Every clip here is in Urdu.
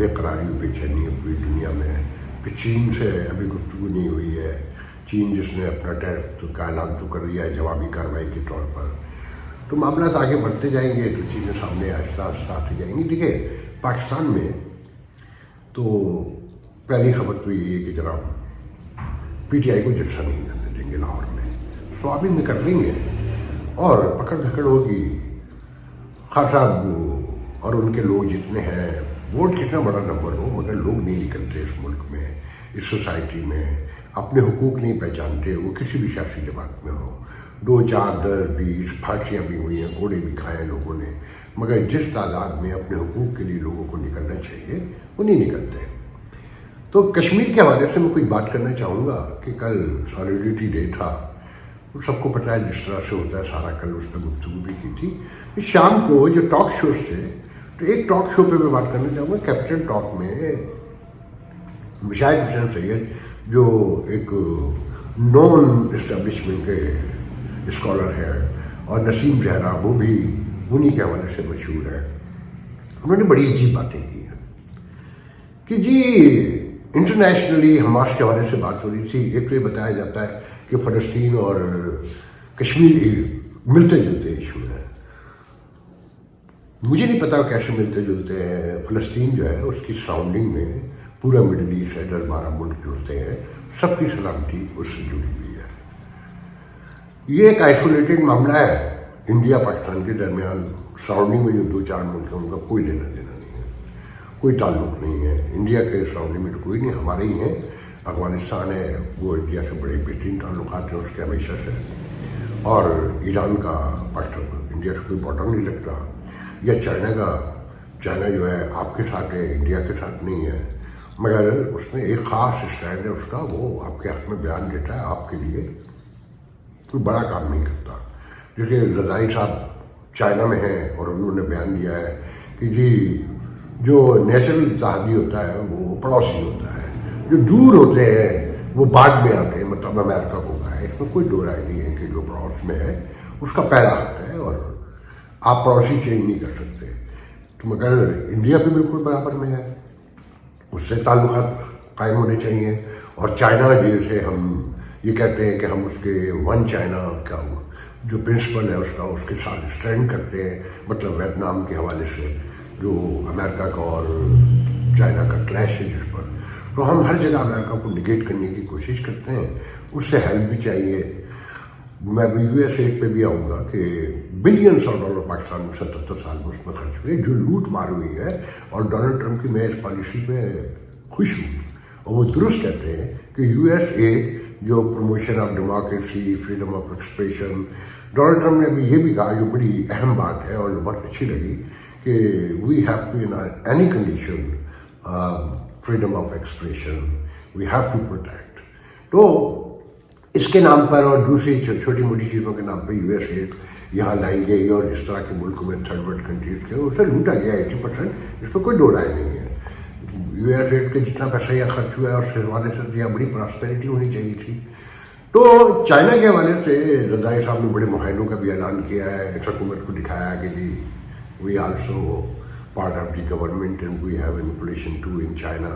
بے قراری و بے چینی ہے پوری دنیا میں. کہ چین سے ابھی گفتگو نہیں ہوئی ہے. چین جس نے اپنا ٹیرف کا اعلان تو کر دیا ہے جوابی کارروائی کے طور پر. تو معاملات آگے بڑھتے جائیں گے تو چیزیں سامنے آہستہ آہستہ آتی جائیں گی. دیکھیں پاکستان میں تو پہلی خبر تو یہ ہے کہ جناب پی ٹی آئی کو جلسہ نہیں کرنے دیں گے لاہور میں. سوابی میں کر لیں گے اور پکڑ دھکڑ ہوگی. خان صاحب اور ان کے لوگ جتنے ہیں, ووٹ کتنا بڑا نمبر ہو مگر لوگ نہیں نکلتے اس ملک میں, اس سوسائٹی میں, اپنے حقوق نہیں پہچانتے. وہ کسی بھی سیاسی جماعت میں ہو, 2 4 10 20 پھانسیاں بھی ہوئی ہیں, کوڑے بھی کھائے ہیں لوگوں نے, مگر جس تعداد میں اپنے حقوق کے لیے لوگوں کو نکلنا چاہیے وہ نہیں نکلتے. تو کشمیر کے حوالے سے میں کوئی بات کرنا چاہوں گا کہ کل سالیڈیٹی ڈے تھا. سب کو پتہ ہے جس طرح سے ہوتا ہے سارا, کل اس پہ گفتگو بھی کی تھی. شام کو جو ٹاک شوز تھے تو ایک ٹاک شو پہ میں بات کرنا چاہوں گا. کیپٹن ٹاک میں مشاہد حسین سید جو ایک نون اسٹیبلشمنٹ کے اسکالر ہے, اور نسیم زہرا وہ بھی انہی کے حوالے سے مشہور ہے, انہوں نے بڑی عجیب باتیں کی ہیں کہ جی انٹرنیشنلی حماس کے حوالے سے بات ہو رہی تھی. ایک تو یہ بتایا جاتا ہے کہ فلسطین اور کشمیر ملتے جلتے ایشو ہیں. مجھے نہیں پتا کیسے ملتے جلتے ہیں. فلسطین جو ہے اس کی سراؤنڈنگ میں پورا مڈل ایسٹ ہے, 10-12 ملک جڑتے ہیں, سب کی سلامتی اس سے جڑی ہوئی ہے. یہ ایک آئسولیٹڈ معاملہ ہے انڈیا پاکستان کے درمیان. سراؤنڈنگ میں جو 2-4 ملک ہیں ان کا کوئی لینا دینا نہیں ہے, کوئی تعلق نہیں ہے. انڈیا کے سراؤنڈنگ میں تو کوئی نہیں, ہمارے ہی ہیں. افغانستان ہے وہ انڈیا سے بڑے بہترین تعلقات ہیں اس کے ہمیشہ سے, اور ایران کا پاکستان انڈیا سے کوئی بارڈر نہیں لگتا. یا چائنا جو ہے آپ کے ساتھ ہے, انڈیا کے ساتھ نہیں ہے, مگر اس میں ایک خاص اسٹینڈ ہے اس کا, وہ آپ کے حق میں بیان دیتا ہے, آپ کے لیے کوئی بڑا کام نہیں کرتا. جیسے رضائی صاحب چائنا میں ہیں اور انہوں نے بیان دیا ہے کہ جی جو نیچرل اتحادی ہوتا ہے وہ پڑوسی ہوتا ہے, جو دور ہوتے ہیں وہ بعد میں آتے ہیں, مطلب امریکہ کو کا ہے. اس میں کوئی دو رائے نہیں ہے کہ جو پڑوس میں ہے اس کا پہلا حق ہے اور آپ پڑوسی چینج نہیں کر سکتے. تو مگر انڈیا بھی بالکل برابر میں ہے, اس سے تعلقات قائم ہونے چاہیے. اور چائنا جیسے ہم یہ کہتے ہیں کہ ہم اس کے ون چائنا کا جو پرنسپل ہے اس کے ساتھ اسٹینڈ کرتے ہیں, مطلب ویتنام کے حوالے سے جو امریکہ کا اور چائنا کا کلیش ہے جس پر, تو ہم ہر جگہ امریکہ کو نگیٹ کرنے کی کوشش کرتے ہیں. اس سے ہیلپ بھی چاہیے. میں یو ایس ایڈ پہ بھی آؤں گا کہ بلینس آف ڈالر پاکستان میں 77 سال میں اس میں خرچ ہوئے, جو لوٹ مار ہوئی ہے. اور ڈونلڈ ٹرمپ کی میں اس پالیسی پہ خوش ہوں, اور وہ درست کہتے ہیں کہ یو ایس ایڈ جو promotion of democracy, freedom of expression, Donald Trump نے ابھی یہ بھی کہا جو بڑی اہم بات ہے اور جو بہت اچھی لگی کہ we have to in any condition freedom of expression we have to protect. تو اس کے نام پر اور دوسری چھوٹی موٹی چیزوں کے نام پہ یو ایس ایڈ یہاں لائی گئی, اور جس طرح کے ملکوں میں تھرڈ ورلڈ کنٹریز کے اسے لوٹا گیا 80%. اس میں کوئی دو رائے نہیں ہے. یو ایس ایڈ کے جتنا پیسہ یہاں خرچ ہوا ہے اور اس حوالے سے یہاں بڑی پراسپیرٹی ہونی چاہیے تھی. تو چائنا کے حوالے سے رضائی صاحب نے بڑے معاہدوں کا بھی اعلان کیا ہے, اس حکومت کو دکھایا کہ جی we also part of the government and we have inflation to in China.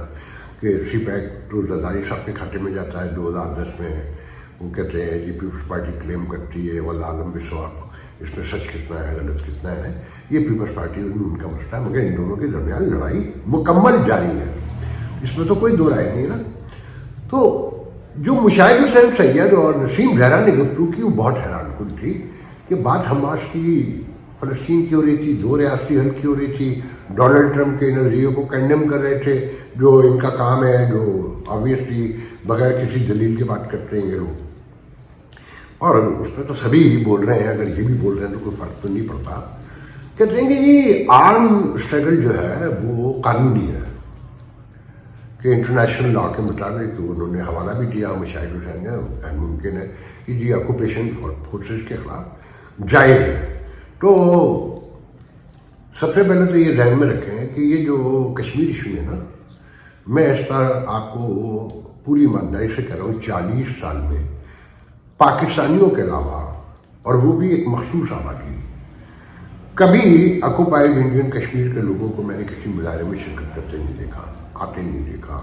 کہ سی پیک تو رضائی صاحب کے کھاتے میں جاتا ہے 2010 میں. وہ کہتے ہیں جی پیپلز پارٹی کلیم کرتی ہے والعالم بالصواب, اس میں سچ کتنا ہے غلط کتنا ہے یہ پیپلز پارٹی ان کا مسئلہ ہے, مگر ان دونوں کے درمیان لڑائی مکمل جاری ہے, اس میں تو کوئی دو رائے نہیں نا. تو جو مشاہد حسین سید اور نسیم زہرا نے گفتگو کی وہ بہت حیران کن تھی کہ بات حماس کی فلسطین کی ہو رہی تھی, 2 ریاستی حل کی ہو رہی تھی. ڈونلڈ ٹرمپ کے نظریے کو کنڈیم کر رہے تھے, جو ان کا کام ہے, جو آبویسلی بغیر کسی دلیل کے بات کرتے ہیں یہ لوگ. اور اس پہ تو سبھی ہی بول رہے ہیں, اگر یہ بھی بول رہے ہیں تو کوئی فرق تو نہیں پڑتا. کہتے ہیں کہ جی آرم اسٹرگل جو ہے وہ قانونی ہے, کہ انٹرنیشنل لا کے مطابق انہوں نے حوالہ بھی دیا مشاہد حسین نے, ممکن ہے کہ جی آکوپیشن فورسز کے خلاف جائز ہے. تو سب سے پہلے تو یہ ذہن میں رکھیں کہ یہ جو کشمیر ایشو ہے نا, میں اس پر آپ کو پوری ایمانداری سے کہہ رہا ہوں 40 سال میں پاکستانیوں کے علاوہ, اور وہ بھی ایک مخصوص آبادی, کبھی آکوپائڈ انڈین کشمیر کے لوگوں کو میں نے کسی مظاہرے میں شرکت کرتے نہیں دیکھا، آتے نہیں دیکھا.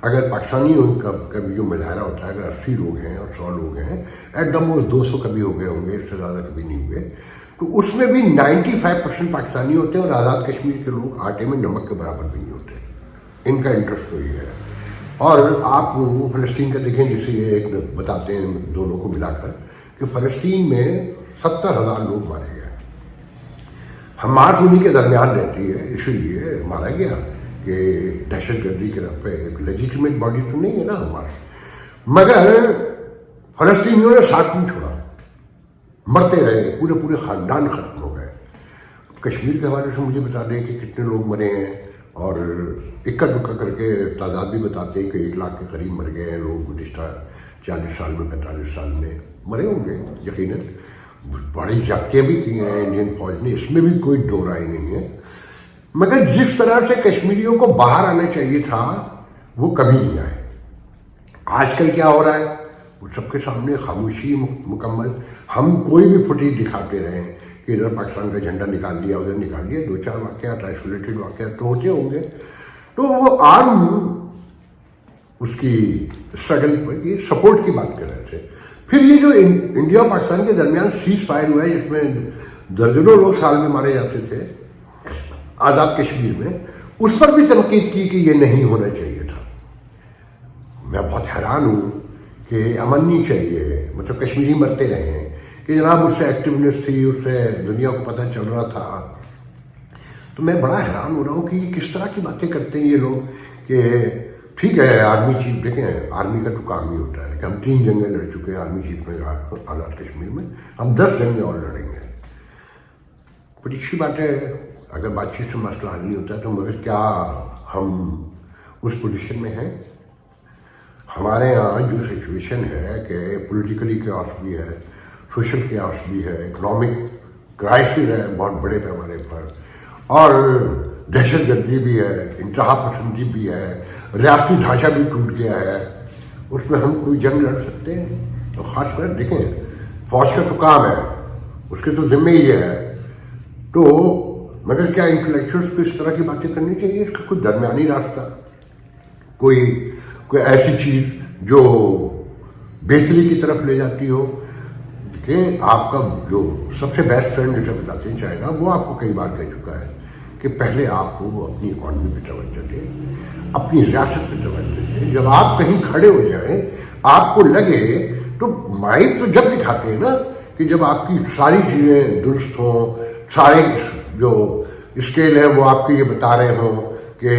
اگر پاکستانیوں کا کبھی جو مظاہرہ ہوتا ہے، اگر 80 لوگ ہیں اور 100 لوگ ہیں، ایٹ دا موسٹ 200 کبھی ہو گئے ہوں گے، اس سے زیادہ کبھی نہیں ہوئے، تو اس میں بھی 95% پاکستانی ہوتے ہیں اور آزاد کشمیر کے لوگ آٹے میں نمک کے برابر بھی نہیں ہوتے. ان کا انٹرسٹ تو یہ ہے. اور آپ وہ فلسطین کا دیکھیں، جسے یہ ایک بتاتے ہیں دونوں کو ملا کر کہ فلسطین میں 70,000 لوگ مارے گئے. حماس انہیں کے درمیان رہتی ہے، اسی لیے مارا گیا کہ دہشت گردی کے رخ پہ ایک لیجیٹمیٹ باڈی تو نہیں ہے نا حماس. مگر فلسطینیوں نے ساتھ نہیں چھوڑا، مرتے رہے، پورے خاندان ختم ہو گئے. کشمیر کے حوالے سے مجھے بتا دیں کہ کتنے لوگ مرے ہیں، اور اکا دکا کر کے تعداد بھی بتاتے ہیں کہ 1 لاکھ کے قریب مر گئے ہیں لوگ گزشتہ 40 سال میں، 45 سال میں مرے ہوں گے یقیناً. بڑی زیادتیاں بھی کی ہیں انڈین فوج نے، اس میں بھی کوئی دو رائے نہیں ہے. مگر جس طرح سے کشمیریوں کو باہر آنا چاہیے تھا وہ کبھی نہیں آئے. آج کل کیا ہو رہا ہے، وہ سب کے سامنے خاموشی مکمل. ہم کوئی بھی فوٹیج دکھاتے رہے کہ ادھر پاکستان کا جھنڈا نکال دیا، ادھر نکال دیا، 2-4 واقعات آئسولیٹڈ واقعات تو ہوتے ہوں گے. تو وہ عام اس کی اسٹرگل پر یہ سپورٹ کی بات کر رہے تھے. پھر یہ جو انڈیا اور پاکستان کے درمیان سیز فائر ہوا ہے، جس میں درجنوں لوگ سال میں مارے جاتے تھے آزاد کشمیر میں، اس پر بھی تنقید کی کہ یہ نہیں ہونا چاہیے تھا. میں بہت حیران ہوں کہ امن نہیں چاہیے، مطلب کشمیری مرتے رہے ہیں کہ جناب اس سے ایکٹیونیس تھی، اس سے دنیا کو پتہ چل رہا تھا. تو میں بڑا حیران ہو رہا ہوں کہ یہ کس طرح کی باتیں کرتے ہیں یہ لوگ کہ ٹھیک ہے آرمی چیف. دیکھیں آرمی کا تو کام ہی ہوتا ہے کہ ہم 3 جنگیں لڑ چکے ہیں آرمی چیف میں آزاد کشمیر میں، ہم 10 جنگیں اور لڑیں گے. بڑی اچھی بات ہے اگر بات چیت سے مسئلہ حل نہیں ہوتا ہے تو، مگر کیا ہم اس پوزیشن میں ہیں؟ ہمارے یہاں جو سچویشن ہے کہ پولیٹیکلی کیاس بھی ہے، سوشل کیاس بھی ہے، اکنامک کرائسس ہے بہت بڑے پیمانے پر، اور دہشت گردی بھی ہے، انتہا پسندی بھی ہے، ریاستی ڈھانچہ بھی ٹوٹ گیا ہے. اس میں ہم کوئی جنگ لڑ سکتے ہیں؟ اور خاص کر دیکھیں فوج کا تو کام ہے، اس کے تو ذمہ ہی ہے. تو مگر کیا انٹلیکچوئلس کو اس طرح کی باتیں کرنی چاہیے؟ اس کا کوئی درمیانی راستہ، کوئی ایسی چیز جو بہتری کی طرف لے جاتی ہو. کہ آپ کا جو سب سے بیسٹ فرینڈ جسے بتاتے ہیں چائنا، وہ آپ کو کئی بار کہہ چکا ہے کہ پہلے آپ کو اپنی اکانومی پہ توجہ دیں، اپنی ریاست پہ توجہ دیں. جب آپ کہیں کھڑے ہو جائیں، آپ کو لگے تو مائنڈ تو جب دکھاتے ہیں نا کہ جب آپ کی ساری چیزیں درست ہوں، سارے جو اسکیل ہے وہ آپ کے یہ بتا رہے ہوں کہ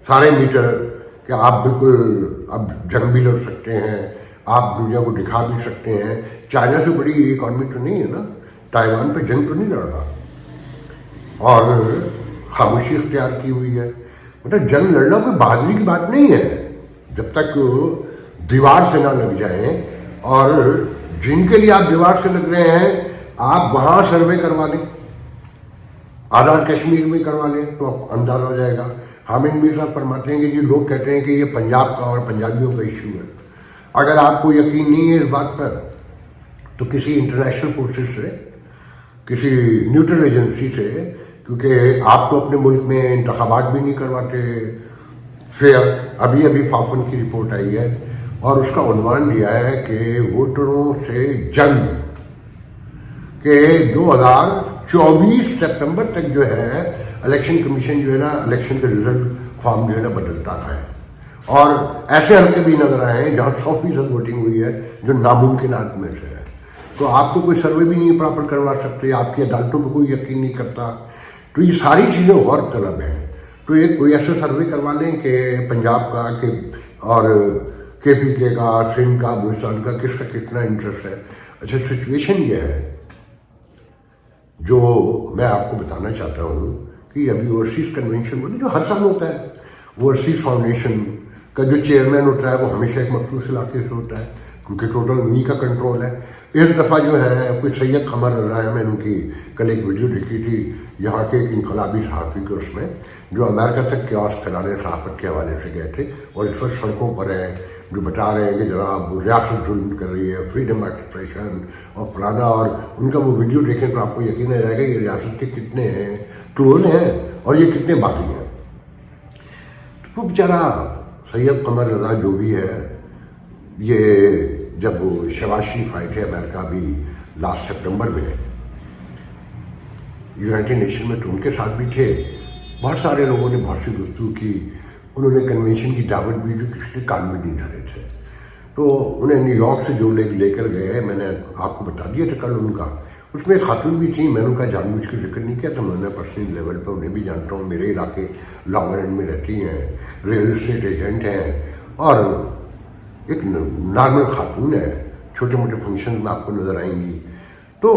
سارے میٹر کہ آپ بالکل اب جنگ بھی لڑ سکتے ہیں، آپ دنیا کو دکھا بھی سکتے ہیں. چائنا سے بڑی اکانومی تو نہیں ہے نا، تائیوان پہ جنگ تو نہیں لڑ رہا اور خاموشی اختیار کی ہوئی ہے. مطلب جنگ لڑنا کوئی بہادری کی بات نہیں ہے جب تک دیوار سے نہ لگ جائیں. اور جن کے لیے آپ دیوار سے لگ رہے ہیں آپ وہاں سروے کروا لیں، آزاد کشمیر میں کروا لیں تو آپ اندازہ ہو جائے گا. حامد میر صاحب فرماتے ہیں کہ یہ لوگ کہتے ہیں کہ یہ پنجاب کا اور پنجابیوں کا ایشو ہے. اگر آپ کو یقین نہیں ہے اس بات پر تو کسی انٹرنیشنل فورسز سے، کسی نیوٹرل ایجنسی سے، کیونکہ آپ تو اپنے ملک میں انتخابات بھی نہیں کرواتے. پھر ابھی فافن کی رپورٹ آئی ہے اور اس کا عنوان دیا ہے کہ ووٹروں سے جنگ، کہ 2024 سپتمبر تک جو ہے الیکشن کمیشن جو ہے نا الیکشن کے رزلٹ فارم جو ہے نا بدلتا رہا ہے. اور ایسے حلقے بھی نظر آئے ہیں جہاں 100% ووٹنگ ہوئی ہے جو ناممکنات میں سے ہے. تو آپ کو کوئی سروے بھی نہیں پراپر کروا سکتے، آپ کی عدالتوں پہ کوئی یقین نہیں کرتا. تو یہ ساری چیزیں غور طلب ہیں. تو ایک کوئی ایسا سروے کروا لیں کہ پنجاب کا کہ اور KPK کا، سندھ کا، بلوچستان کا کس کا کتنا انٹرسٹ ہے. اچھا سچویشن یہ ہے جو میں آپ کو بتانا چاہتا ہوں کہ ابھی اوورسیز کنونشن بولے جو ہر سال ہوتا ہے، اوورسیز فاؤنڈیشن کا جو چیئرمین ہوتا ہے وہ ہمیشہ ایک مخصوص علاقے سے ہوتا ہے کیونکہ ٹوٹل انہی کا کنٹرول ہے. اس دفعہ جو ہے کوئی سید قمر رضا، میں ان کی کل ایک ویڈیو دیکھی تھی یہاں کے ایک انقلابی صحافی کے، اس میں جو امریکہ تک کیاس پھیلانے صحافت کے حوالے سے گئے تھے اور اس وقت سڑکوں پر ہیں، جو بتا رہے ہیں کہ جناب ریاست ظلم کر رہی ہے، فریڈم ایکسپریشن اور فلانا، اور ان کا وہ ویڈیو دیکھیں تو آپ کو یقین آ جائے گا یہ ریاست کے کتنے ہیں کلوز ہیں اور یہ کتنے باقی ہیں۔ تو وہ بیچارہ سید قمر رضا جو بھی ہے، یہ جب وہ شہباز شریف آئے تھے امریکہ بھی لاسٹ سپٹمبر میں یونائٹڈ نیشن میں، تو ان کے ساتھ بھی تھے، بہت سارے لوگوں نے بہت سی گفتگو کی، انہوں نے کنونشن کی دعوت بھی جو کسی کے کان میں نہیں دھرے تھے، تو انہیں نیو یارک سے جو لے کر گئے، میں نے آپ کو بتا دیا تھا کل ان کا، اس میں ایک خاتون بھی تھی، میں نے ان کا جان بوجھ کے ذکر نہیں کیا تھا، میں نے پرسنل لیول پہ انہیں بھی جانتا ہوں، میرے علاقے لانگ آئیلینڈ میں رہتی ہیں، ریئل اسٹیٹ ایجنٹ ہیں، اور ایک نارمل خاتون ہے، چھوٹے موٹے فنکشن میں آپ کو نظر آئیں گی۔ تو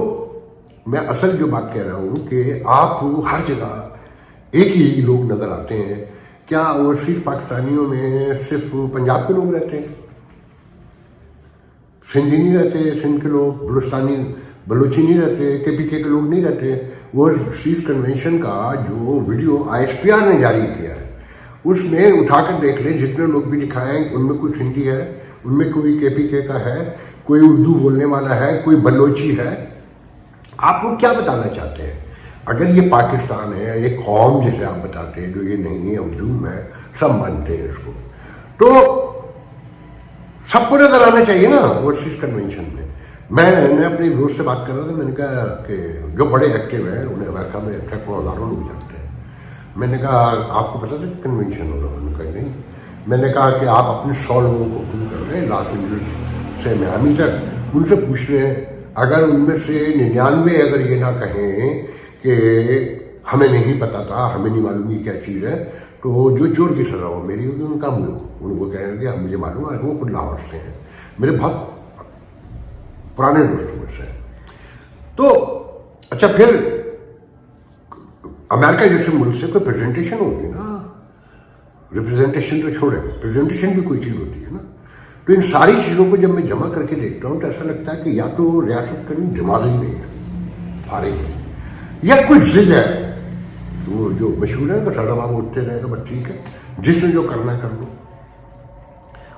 میں اصل جو بات کہہ رہا ہوں کہ آپ ہر جگہ ایک ہی لوگ نظر آتے ہیں، کیا اوورسیز پاکستانیوں میں صرف پنجاب کے لوگ رہتے ہیں؟ سندھی نہیں رہتے، سندھ کے لوگ، بلوچستانی بلوچی نہیں رہتے، کے پی کے لوگ نہیں رہتے؟ اوورسیز کنونشن کا جو video I S P R نے جاری کیا ہے، اس میں اٹھا کر دیکھ لیں، جتنے لوگ بھی دکھائیں ان میں کوئی سندھی ہے، ان میں کوئی کے پی کے کا ہے، کوئی اردو بولنے والا ہے، کوئی بلوچی ہے۔ آپ کو کیا بتانا چاہتے ہیں؟ اگر یہ پاکستان ہے، یہ قوم جسے آپ بتاتے ہیں جو یہ نہیں ہے، ہجوم ہے، سب مانتے ہیں اس کو، تو سب کو نظر آنا چاہیے نا اوورسیز کنونشن میں۔ میں نے اپنے دوست سے بات کر رہا تھا، میں نے کہا کہ جو بڑے ایکٹیو ہیں انہیں امریکہ میں سینکڑوں ہزاروں لوگ جانتے ہیں، میں نے کہا آپ کو پتا تھا کہ کنونشن ہو رہا؟ انہوں نے کہا نہیں۔ میں نے کہا کہ آپ اپنے 100 لوگوں کو فون کر رہے ہیں لاس اینجلس سے میامی تک، ان سے پوچھ رہے ہیں، اگر ان میں سے 99 اگر یہ نہ کہیں کہ ہمیں نہیں پتا تھا، ہمیں نہیں معلوم یہ کیا چیز ہے، تو جو چور کی سزا ہو میری ہوگی، ان کا ان کو کہیں گے ہم مجھے معلوم ہے، وہ خود لاہور سے ہیں، میرے بہت پرانے دوستوں میں سے۔ تو اچھا پھر امریکہ جیسے ملک سے کوئی پریزنٹیشن ہوگی نا، ریپرزنٹیشن تو چھوڑے، پریزنٹیشن بھی کوئی چیز ہوتی ہے نا۔ تو ان ساری چیزوں کو جب میں جمع کر کے دیکھتا ہوں تو ایسا لگتا ہے کہ یا تو ریاست کا دماغ ہی نہیں ہے، فارغ ہے، یا کوئی ضد ہے۔ وہ جو مشہور ہے کہ سارا باب اٹھتے رہے گا، بس ٹھیک ہے، جس نے جو کرنا ہے کر لو۔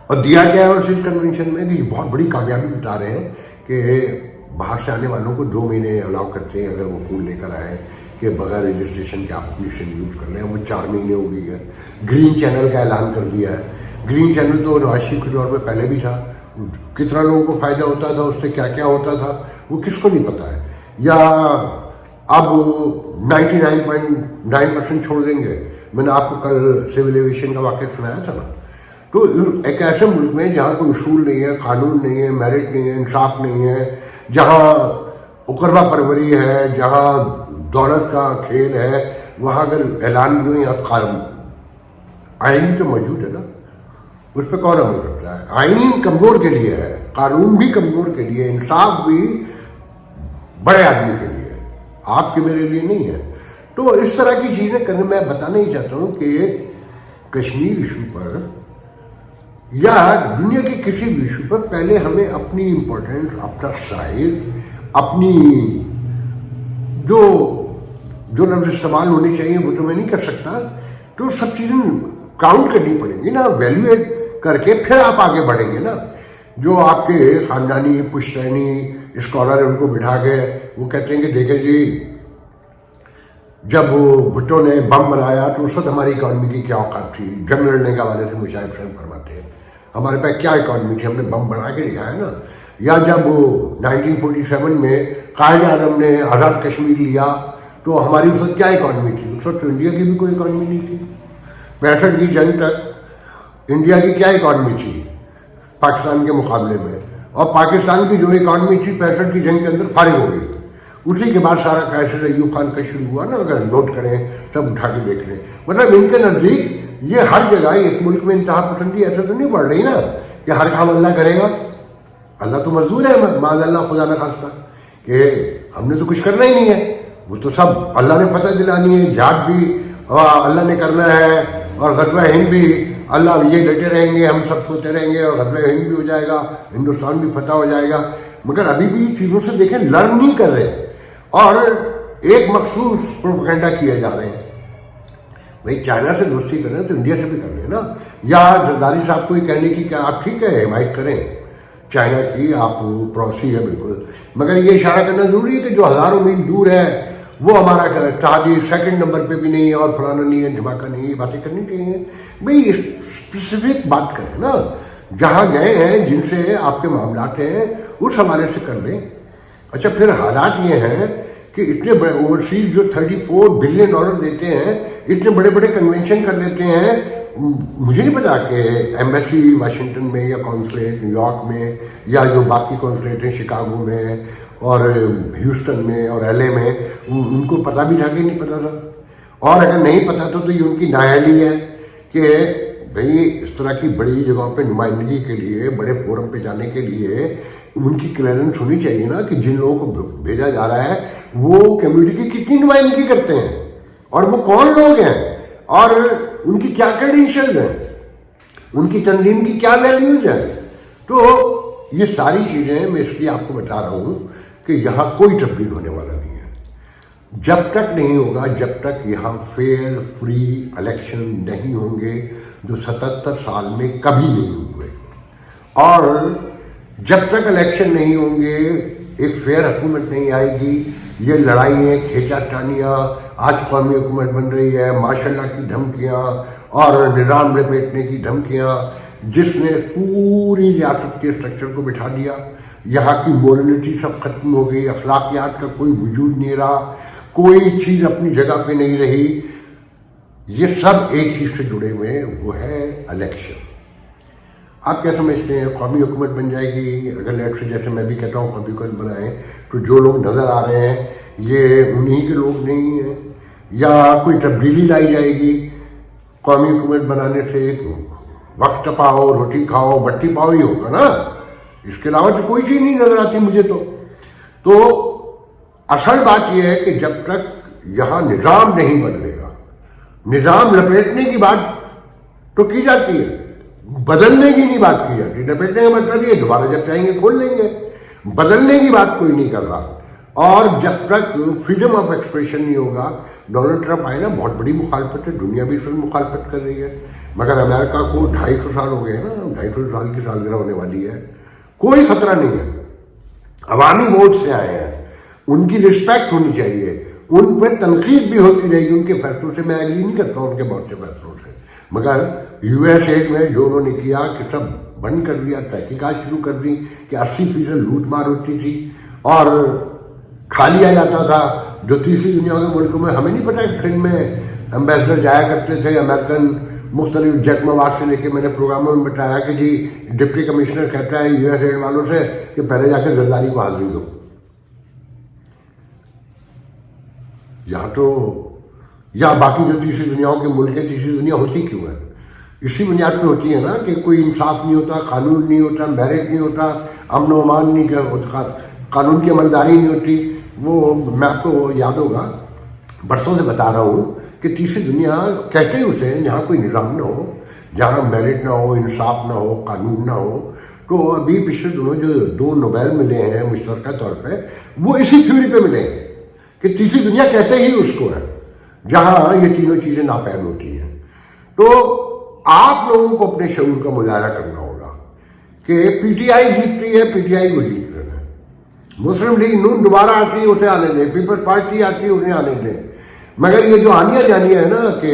اور دیا گیا ہے اوورسیز کنونشن میں کہ یہ بہت بڑی کامیابی بتا رہے ہیں کہ باہر سے آنے والوں کو 2 مہینے الاؤ کرتے ہیں اگر وہ خون لے کر آئے، کہ بغیر رجسٹریشن کے آپ اپنی سم یوز کر لیں، وہ 4 مہینے ہو گئی ہے۔ گرین چینل کا اعلان کر دیا ہے۔ گرین چینل تو نواز شریف کے دور میں پہلے بھی تھا، کتنا لوگوں کو فائدہ ہوتا تھا، اس سے کیا کیا ہوتا تھا وہ کس کو نہیں پتا ہے۔ یا اب 99.9% چھوڑ دیں گے۔ میں نے آپ کو کل سول ایویشن کا واقعہ سنایا تھا نا۔ تو ایک ایسے ملک میں جہاں کوئی اصول نہیں ہے، قانون نہیں ہے، میرٹ نہیں ہے، انصاف نہیں ہے، جہاں اقربا پروری ہے، جہاں دولت کا کھیل ہے، وہاں اگر اعلان جو ہے، آئین تو موجود ہے نا، اس پہ کون عمل کرتا ہے؟ آئین کمزور کے لیے ہے، قانون بھی کمزور کے لیے، انصاف بھی بڑے آدمی کے لیے، آپ کے میرے لیے نہیں ہے۔ تو اس طرح کی چیزیں کرنے میں بتانا ہی چاہتا ہوں کہ کشمیر ایشو پر یا دنیا کے کسی بھی ایشو پر پہلے ہمیں اپنی امپورٹنس، اپنا سائز، اپنی جو لفظ استعمال ہونے چاہیے وہ تو میں نہیں کر سکتا، تو سب چیزیں کاؤنٹ کرنی پڑیں گی نا، ویلیویٹ کر کے پھر آپ آگے بڑھیں گے نا۔ جو آپ کے خاندانی پشتینی اسکالر ان کو بٹھا کے وہ کہتے ہیں کہ دیکھیں جی جب بھٹو نے بم بنایا تو اس وقت ہماری اکانومی کی کیا اوقات تھی، جنگ لڑنے کے حوالے سے مشاہد حسین فرماتے ہیں ہمارے پاس کیا اکانومی تھی، ہم نے بم بنا کے دکھایا نا۔ یا جب 1947 میں قائد اعظم نے آزاد کشمیر لیا تو ہماری اس وقت کیا اکانومی تھی، اس وقت تو انڈیا کی بھی کوئی اکانومی نہیں تھی۔ 65 کی جنگ تک انڈیا کی کیا اکانومی تھی پاکستان کے مقابلے میں، اور پاکستان کی جو اکانومی تھی 65 کی جنگ کے اندر فارغ ہو گئی۔ اسی کے بعد سارا کرائسس ایوب خان کا شروع ہوا نا، اگر نوٹ کریں سب اٹھا کے دیکھ لیں۔ مطلب ان کے نزدیک یہ ہر جگہ ایک ملک میں انتہا پسندی ایسا تو نہیں بڑھ رہی نا کہ ہر کام اللہ کرے گا، اللہ تو مزدور ہے، معاذ اللہ خدا نہ خواستہ، کہ ہم نے تو کچھ کرنا ہی نہیں ہے، وہ تو سب اللہ نے فتح دلانی ہے، جہاد بھی اللہ نے کرنا ہے، اور غزوہ ہند بھی اللہ یہ ڈٹے رہیں گے، ہم سب سوتے رہیں گے اور غزوہ ہند بھی ہو جائے گا، ہندوستان بھی فتح ہو جائے گا۔ مگر ابھی بھی چیزوں سے دیکھیں لرن نہیں کر رہے، اور ایک مخصوص پروپیگنڈا کیے جا رہے ہیں۔ بھائی چائنا سے دوستی کریں تو انڈیا سے بھی کر لیں نا. یا زرداری صاحب کو یہ کہنے کی کیا آپ ٹھیک ہے انوائٹ کریں چائنا کی, آپ پڑوسی ہے بالکل, مگر یہ اشارہ کرنا ضروری ہے کہ جو ہزاروں میل دور ہے وہ ہمارا چاہیے سیکنڈ نمبر پہ بھی نہیں ہے اور فلانا نہیں ہے دھماکہ نہیں ہے, یہ باتیں کرنی چاہیے. بھائی اسپیسیفک بات کریں نا, جہاں گئے ہیں جن سے آپ کے معاملات ہیں اس حوالے سے کر لیں. اچھا پھر حالات یہ ہیں کہ اتنے بڑے اوورسیز جو $34 بلین دیتے ہیں, اتنے بڑے بڑے کنونشن کر لیتے ہیں. مجھے نہیں پتا کہ ایمبیسی واشنگٹن میں یا کونسلیٹ نیو یارک میں یا جو باقی کونسلیٹ ہیں شکاگو میں اور ہیوسٹن میں اور LA میں, ان کو پتہ بھی تھا کہ نہیں پتہ تھا. اور اگر نہیں پتہ تھا تو یہ ان کی نااہلی ہے کہ بھئی اس طرح کی بڑی جگہوں پہ نمائندگی کے لیے, بڑے فورم پہ جانے کے لیے ان کی کلیئرنس ہونی چاہیے نا کہ جن لوگوں کو بھیجا جا رہا ہے وہ کمیونٹی کی کتنی نمائندگی کرتے ہیں اور وہ کون لوگ ہیں اور ان کی کیا کریڈینشیلز ہیں, ان کی تنظیم کی کیا ویلیوز ہیں. تو یہ ساری چیزیں میں اس لیے آپ کو بتا رہا ہوں کہ یہاں کوئی تبدیل ہونے والا نہیں ہے. جب تک نہیں ہوگا, جب تک یہاں فیئر فری الیکشن نہیں ہوں گے جو 77 سال میں کبھی نہیں ہوئے, اور جب تک الیکشن نہیں ہوں گے ایک فیئر حکومت نہیں آئے گی. یہ لڑائیاں کھینچا ٹانیاں, آج قومی حکومت بن رہی ہے ماشاء اللہ کی دھمکیاں اور نظام لپیٹنے کی دھمکیاں, جس نے پوری ریاست کے اسٹرکچر کو بٹھا دیا. یہاں کی مورلٹی سب ختم ہو گئی, اخلاقیات کا کوئی وجود نہیں رہا, کوئی چیز اپنی جگہ پہ نہیں رہی. یہ سب ایک چیز سے جڑے ہوئے, وہ ہے الیکشن. آپ کیا سمجھتے ہیں قومی حکومت بن جائے گی؟ اگر لیٹ سے جیسے میں بھی کہتا ہوں قومی حکومت بنائیں تو جو لوگ نظر آ رہے ہیں یہ انہی کے لوگ نہیں ہیں, یا کوئی تبدیلی لائی جائے گی قومی حکومت بنانے سے؟ وقت پاؤ روٹی کھاؤ بٹی پاؤ ہی ہوگا نا, اس کے علاوہ تو کوئی چیز نہیں نظر آتی مجھے. تو اصل بات یہ ہے کہ جب تک یہاں نظام نہیں بدلے گا, نظام لپیٹنے کی بات تو کی جاتی ہے, بدلنے کی نہیں بات کی جاتی. لپیٹنے کا مطلب یہ دوبارہ جب چاہیں گے کھول لیں گے, بدلنے کی بات کوئی نہیں کر رہا. اور جب تک فریڈم آف ایکسپریشن نہیں ہوگا, ڈونلڈ ٹرمپ آئے نا, بہت بڑی مخالفت ہے, دنیا بھی اس پر مخالفت کر رہی ہے, مگر امریکہ کو 250 سال ہو گئے ہیں نا, 250 سال کی سالگرہ ہونے والی ہے, کوئی خطرہ نہیں ہے. عوامی ووٹ سے آئے ہیں, ان کی رسپیکٹ ہونی چاہیے, ان پر تنقید بھی ہوتی رہے گی. ان کے فیصلوں سے میں ایگری نہیں کرتا ہوں, ان کے بہت سے فیصلوں سے, مگر USA میں جو انہوں نے کیا کہ سب بند کر دیا, تحقیقات شروع کر دی کہ 80% لوٹ مار ہوتی تھی اور کھا لیا جاتا تھا. جو تیسری دنیا کے ملکوں میں ہمیں نہیں پتا کہ سندھ میں ایمبیسڈر جایا کرتے تھے امریکن, مختلف جیک مواد سے لے کے میں نے پروگراموں میں بتایا کہ جی ڈپٹی کمشنر کہتا ہے USA والوں سے کہ پہلے جا کے زرداری کو حاضری دو. یہاں تو یا باقی جو تیسری دنیاؤں کے ملک ہیں, تیسری دنیا ہوتی کیوں ہے؟ اسی بنیاد پہ ہوتی ہے نا کہ کوئی انصاف نہیں ہوتا, قانون نہیں ہوتا, میرٹ نہیں ہوتا, امن و امان نہیں ہوتا, قانون کی عملداری نہیں ہوتی. وہ میں آپ کو یاد ہوگا برسوں سے بتا رہا ہوں کہ تیسری دنیا کہتے ہی اسے جہاں کوئی نظام نہ ہو, جہاں میرٹ نہ ہو, انصاف نہ ہو, قانون نہ ہو. تو ابھی پچھلے دنوں جو 2 نوبیل ملے ہیں مشترکہ طور پہ, وہ اسی تھیوری پہ ملے کہ تیسری دنیا کہتے ہی اس کو ہے جہاں یہ تینوں چیزیں ناپید ہوتی ہیں. تو آپ لوگوں کو اپنے شعور کا مظاہرہ کرنا ہوگا کہ PTI جیتتی ہے, PTI کو جیت رہے ہیں, مسلم لیگ نون دوبارہ آتی ہے اسے آنے دیں, پیپلز پارٹی آتی ہے انہیں آنے دیں. مگر یہ جو آنیا جانیا ہے نا کہ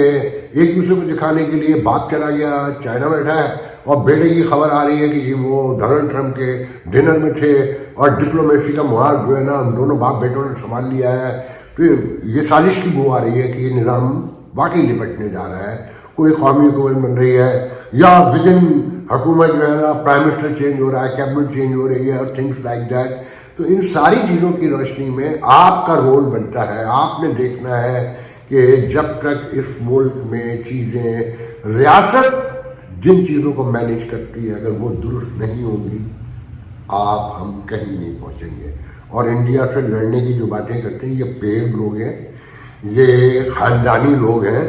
ایک دوسرے کو دکھانے کے لیے باپ چلا گیا چائنا میں بیٹھا ہے اور بیٹے کی خبر آ رہی ہے کہ جی وہ ڈونلڈ ٹرمپ کے ڈنر میں تھے اور ڈپلومیسی کا معاہد جو ہے نا ان دونوں باپ بیٹوں نے سنبھال لیا ہے. تو یہ سازش کی بو آ رہی ہے کہ یہ نظام واقعی نپٹنے جا رہا ہے, کوئی قومی حکومت بن رہی ہے, یا ودن حکومت جو ہے نا پرائم منسٹر چینج ہو رہا ہے, کیبنٹ چینج ہو رہی ہے اور تھنگس لائک دیٹ. تو ان ساری چیزوں کی روشنی میں آپ کا رول بنتا ہے, آپ نے دیکھنا ہے کہ جب تک اس ملک میں چیزیں, ریاست جن چیزوں کو مینیج کرتی ہے اگر وہ درست نہیں ہوں گی, آپ ہم کہیں نہیں پہنچیں گے. اور انڈیا سے لڑنے کی جو باتیں کرتے ہیں یہ پیڑ لوگ ہیں, یہ خاندانی لوگ ہیں.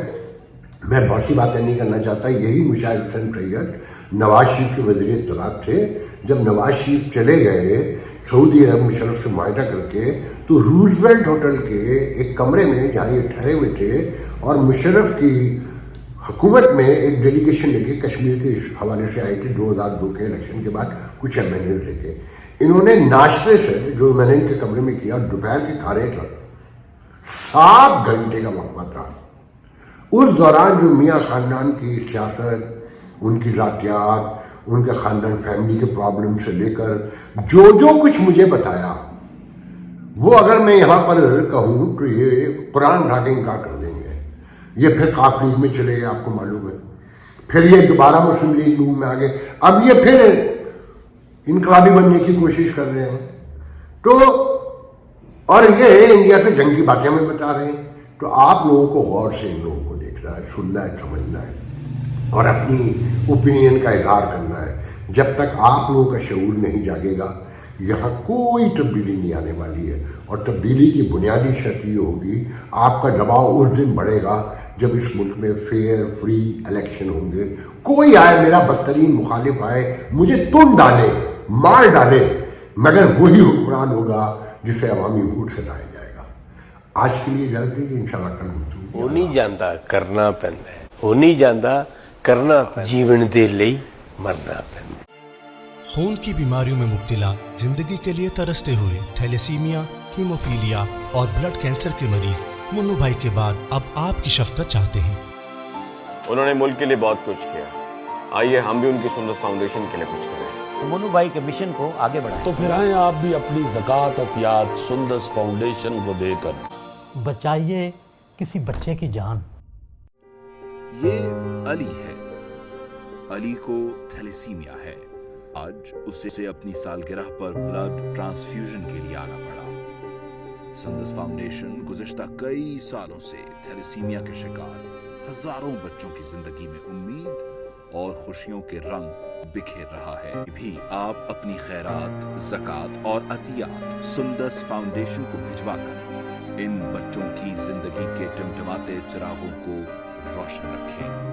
میں بہت سی باتیں نہیں کرنا چاہتا. یہی مشاہد حسین سید نواز شریف کے وزیر اطلاعات تھے. جب نواز شریف چلے گئے سعودی عرب مشرف سے معاہدہ کر کے, تو روزویلٹ ہوٹل کے ایک کمرے میں جہاں یہ ٹھہرے ہوئے تھے اور مشرف کی حکومت میں ایک ڈیلیگیشن لے کے کشمیر کے اس حوالے سے آئی تھی 2002 کے الیکشن کے بعد کچھ ایم ایل اے لے کے. انہوں نے ناشتے سے جو میں نے ان کے کمرے میں کیا دوپہر کے کھانے تک 7 گھنٹے کا وقفہ تھا. اس دوران جو میاں خاندان کی سیاست، ان کی ذاتیات، ان کے خاندان فیملی کے پرابلم سے لے کر جو کچھ مجھے بتایا، وہ اگر میں یہاں پر کہوں تو یہ قرآن اٹھا کے انکار کر دیں گے. یہ پھر قاف لیگ میں چلے گئے، آپ کو معلوم ہے. پھر یہ دوبارہ مسلم لیگ میں آگے، اب یہ پھر انقلابی بننے کی کوشش کر رہے ہیں. تو اور یہ انڈیا سے جنگ کی باتیں میں بتا رہے ہیں. تو آپ لوگوں کو غور سے ان لوگوں کو دیکھنا ہے، سننا ہے، سمجھنا ہے اور اپنی اوپینین کا اظہار کرنا ہے. جب تک آپ لوگوں کا شعور نہیں جاگے گا یہاں کوئی تبدیلی نہیں آنے والی ہے. اور تبدیلی کی بنیادی شرط یہ ہوگی، آپ کا دباؤ اس دن بڑھے گا جب اس ملک میں فیئر فری الیکشن ہوں گے. کوئی آئے، میرا بدترین مخالف آئے، مجھے تن ڈالے، مار ڈالے، مگر وہی حکمران ہوگا جسے عوامی ووٹ سے لایا جائے گا. آج کے لیے اجازت دیجیے، انشاءاللہ کل گفتگو. ہو نہیں جانتا کرنا پیندا ہے، ہو نہیں جانتا کرنا پیندا، جیون دے لئی مرنا پیندا. خون کی بیماریوں میں مبتلا، زندگی کے لیے ترستے ہوئے تھیلیسیمیا، ہیموفیلیا اور بلڈ کینسر کے مریض منو بھائی کے بعد اب آپ کی شفقت چاہتے ہیں. انہوں نے ملک کے لیے بہت کچھ کیا، آئیے ہم بھی ان کی سندس فاؤنڈیشن کے لیے کچھ کریں. منو بھائی کے مشن کو آگے بڑھائیں. تو پھر آئیں آپ بھی اپنی زکوٰۃ عطیات سندس فاؤنڈیشن کو دے کر بچائیے کسی بچے کی جان. یہ علی ہے. علی کو تھیلیسیمیا ہے. آج اسے اپنی سالگرہ پر بلڈ ٹرانسفیوژن کے لیے آنا پڑا. سندس فاؤنڈیشن گزشتہ کئی سالوں سے تھیلیسیمیا کے شکار ہزاروں بچوں کی زندگی میں امید اور خوشیوں کے رنگ بکھیر رہا ہے. بھی آپ اپنی خیرات، زکوٰۃ اور عطیات سندس فاؤنڈیشن کو بھجوا کر ان بچوں کی زندگی کے ٹمٹماتے چراغوں کو روشن رکھیں.